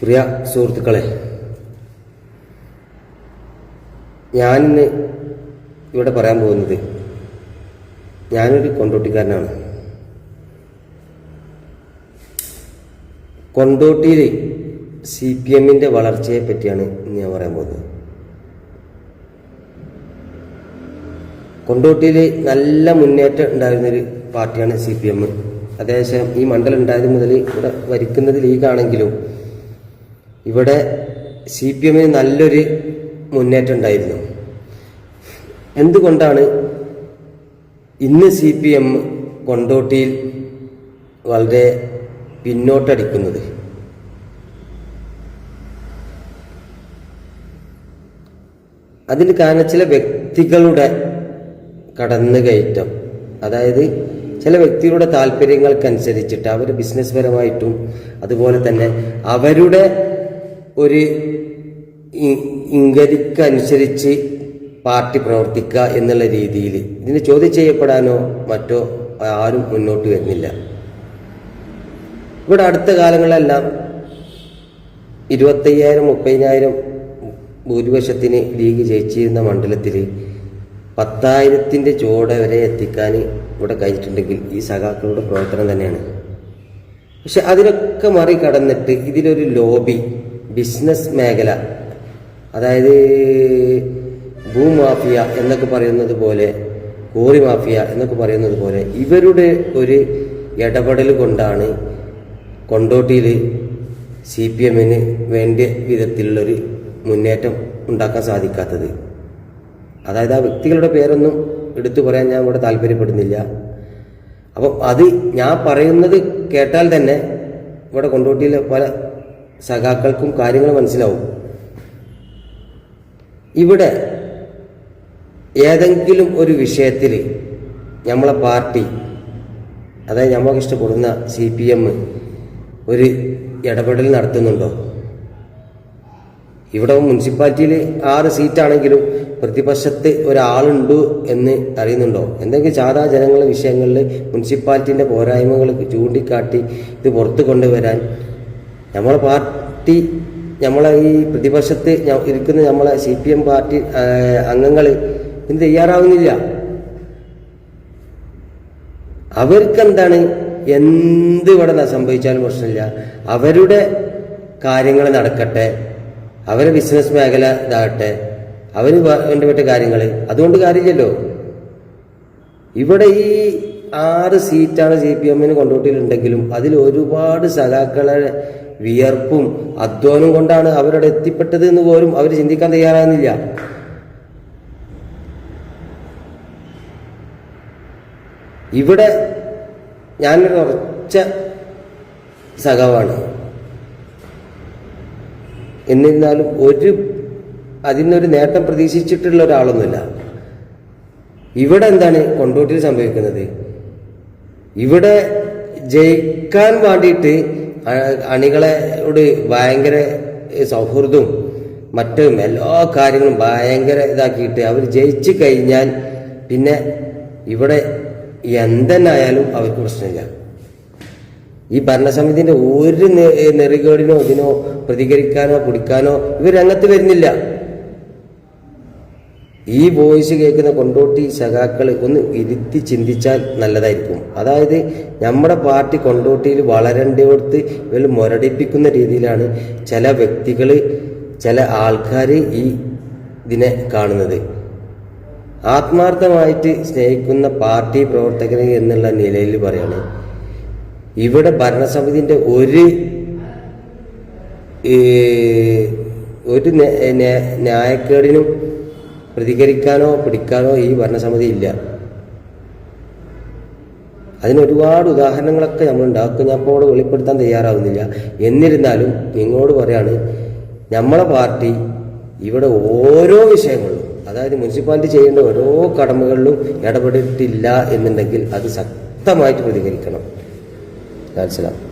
പ്രിയ സുഹൃത്തുക്കളെ, ഞാനിന്ന് ഇവിടെ പറയാൻ പോകുന്നത്, ഞാനൊരു കൊണ്ടോട്ടിക്കാരനാണ്. കൊണ്ടോട്ടിയിൽ CPM-ന്റെ വളർച്ചയെ പറ്റിയാണ് ഇന്ന് ഞാൻ പറയാൻ പോകുന്നത്. കൊണ്ടോട്ടിയിൽ നല്ല മുന്നേറ്റം ഉണ്ടായിരുന്നൊരു പാർട്ടിയാണ് CPM. അതേസമയം ഈ മണ്ഡലം ഉണ്ടായത് മുതൽ ഇവിടെ ഭരിക്കുന്നത് ലീഗാണെങ്കിലും ഇവിടെ CPM-ന് നല്ലൊരു മുന്നേറ്റം ഉണ്ടായിരുന്നു. എന്തുകൊണ്ടാണ് ഇന്ന് CPM കൊണ്ടോട്ടിയിൽ വളരെ പിന്നോട്ടടിക്കുന്നത്? അതിന് കാരണം ചില വ്യക്തികളുടെ കടന്നുകയറ്റം, അതായത് ചില വ്യക്തികളുടെ താല്പര്യങ്ങൾക്കനുസരിച്ചിട്ട് അവർ ബിസിനസ് പരമായിട്ടും അതുപോലെ തന്നെ അവരുടെ ഒരു ഇംഗതിക്കനുസരിച്ച് പാർട്ടി പ്രവർത്തിക്കുക എന്നുള്ള രീതിയിൽ ഇതിന് ചോദ്യം ചെയ്യപ്പെടാനോ മറ്റോ ആരും മുന്നോട്ട് വരുന്നില്ല. ഇവിടെ അടുത്ത കാലങ്ങളിലെല്ലാം 25,000-30,000 ഭൂരിപക്ഷത്തിന് ലീഗ് ജയിച്ചിരുന്ന മണ്ഡലത്തിൽ 10,000-ന്റെ ചോട വരെ എത്തിക്കാൻ ഇവിടെ കഴിഞ്ഞിട്ടുണ്ടെങ്കിൽ ഈ സഖാക്കളുടെ പ്രവർത്തനം തന്നെയാണ്. പക്ഷെ അതിനൊക്കെ മറികടന്നിട്ട് ഇതിലൊരു ലോബി, ബിസിനസ് മേഖല, അതായത് ഭൂമാഫിയ എന്നൊക്കെ പറയുന്നത് പോലെ, കോറി മാഫിയ എന്നൊക്കെ പറയുന്നത് പോലെ ഇവരുടെ ഒരു ഇടപെടൽ കൊണ്ടാണ് കൊണ്ടോട്ടിയിൽ CPM-ന് വേണ്ട വിധത്തിലുള്ളൊരു മുന്നേറ്റം ഉണ്ടാക്കാൻ സാധിക്കാത്തത്. അതായത് ആ വ്യക്തികളുടെ പേരൊന്നും എടുത്തു പറയാൻ ഞാൻ ഇവിടെ താല്പര്യപ്പെടുന്നില്ല. അപ്പം അത് ഞാൻ പറയുന്നത് കേട്ടാൽ തന്നെ ഇവിടെ കൊണ്ടോട്ടിയിലെ പല സഖാക്കൾക്കും കാര്യങ്ങൾ മനസ്സിലാവും. ഇവിടെ ഏതെങ്കിലും ഒരു വിഷയത്തിൽ നമ്മളെ പാർട്ടി, അതായത് നമുക്ക് ഇഷ്ടപ്പെടുന്ന CPM ഒരു ഇടപെടൽ നടത്തുന്നുണ്ടോ? ഇവിടെ മുനിസിപ്പാലിറ്റിയിൽ 6 സീറ്റാണെങ്കിലും പ്രതിപക്ഷത്ത് ഒരാളുണ്ട് എന്ന് അറിയുന്നുണ്ടോ? എന്തെങ്കിലും സാധാ ജനങ്ങളുടെ വിഷയങ്ങളിൽ മുനിസിപ്പാലിറ്റിൻ്റെ പോരായ്മകൾ ചൂണ്ടിക്കാട്ടി ഇത് പുറത്തു കൊണ്ടുവരാൻ നമ്മളെ പാർട്ടി, നമ്മളെ ഈ പ്രതിപക്ഷത്ത് ഇരിക്കുന്ന നമ്മളെ CPM പാർട്ടി അംഗങ്ങൾ ഇത് തയ്യാറാവുന്നില്ല. അവർക്കെന്താണ്, എന്ത് ഇവിടെ സംഭവിച്ചാലും പ്രശ്നമില്ല, അവരുടെ കാര്യങ്ങൾ നടക്കട്ടെ, അവരെ ബിസിനസ് മേഖല ഇതാകട്ടെ, അവന് വേണ്ടപ്പെട്ട കാര്യങ്ങൾ, അതുകൊണ്ട് കാര്യമില്ലല്ലോ. ഇവിടെ ഈ 6 സീറ്റാണ് CPM-ന് കൊണ്ടോട്ടിയിലുണ്ടെങ്കിലും അതിൽ ഒരുപാട് സഖാക്കളെ വിയർപ്പും അധ്വാനം കൊണ്ടാണ് അവരുടെ എത്തിപ്പെട്ടത് എന്ന് പോലും അവർ ചിന്തിക്കാൻ തയ്യാറാകുന്നില്ല. ഇവിടെ ഞാനൊരു ഉറച്ച സഖാവാണ്. എന്നിരുന്നാലും അതിനൊരു നേട്ടം പ്രതീക്ഷിച്ചിട്ടുള്ള ഒരാളൊന്നുമില്ല. ഇവിടെ എന്താണ് കൊണ്ടോട്ടിയിൽ സംഭവിക്കുന്നത്? ഇവിടെ ജയിക്കാൻ വേണ്ടിയിട്ട് അണികളോട് ഭയങ്കര സൗഹൃദവും മറ്റും എല്ലാ കാര്യങ്ങളും ഭയങ്കര ഇതാക്കിയിട്ട് അവർ ജയിച്ചു കഴിഞ്ഞാൽ പിന്നെ ഇവിടെ എന്തെന്നായാലും അവർക്ക് പ്രശ്നമില്ല. ഈ ഭരണസമിതിന്റെ ഒരു നെറികേടിനോ ഇതിനോ പ്രതികരിക്കാനോ പിടിക്കാനോ ഇവർ രംഗത്ത് വരുന്നില്ല. ഈ വോയിസ് കേൾക്കുന്ന കൊണ്ടോട്ടി സഖാക്കൾ ഒന്ന് ഇരുത്തി ചിന്തിച്ചാൽ നല്ലതായിരിക്കും. അതായത് നമ്മുടെ പാർട്ടി കൊണ്ടോട്ടിയിൽ വളരേണ്ടടുത്ത് ഇവർ മുരടിപ്പിക്കുന്ന രീതിയിലാണ് ചില വ്യക്തികൾ, ചില ആൾക്കാർ ഈ ഇതിനെ കാണുന്നത്. ആത്മാർത്ഥമായിട്ട് സ്നേഹിക്കുന്ന പാർട്ടി പ്രവർത്തകർ എന്നുള്ള നിലയിൽ പറയാണ്, ഇവിടെ ഭരണസമിതിൻ്റെ ഒരു ന്യായക്കേടിനും പ്രതികരിക്കാനോ പിടിക്കാനോ ഈ ഭരണസമിതി ഇല്ല. അതിനൊരുപാട് ഉദാഹരണങ്ങളൊക്കെ നമ്മൾ ഉണ്ടാക്കും. ഞാൻ ഇപ്പോൾ വെളിപ്പെടുത്താൻ തയ്യാറാവുന്നില്ല. എന്നിരുന്നാലും നിങ്ങളോട് പറയാണ്, നമ്മളെ പാർട്ടി ഇവിടെ ഓരോ വിഷയങ്ങളിലും, അതായത് മുനിസിപ്പാലിറ്റി ചെയ്യേണ്ട ഓരോ കടമകളിലും ഇടപെട്ടിട്ടില്ല എന്നുണ്ടെങ്കിൽ അത് ശക്തമായിട്ട് പ്രതികരിക്കണം. മനസ്സിലാവും.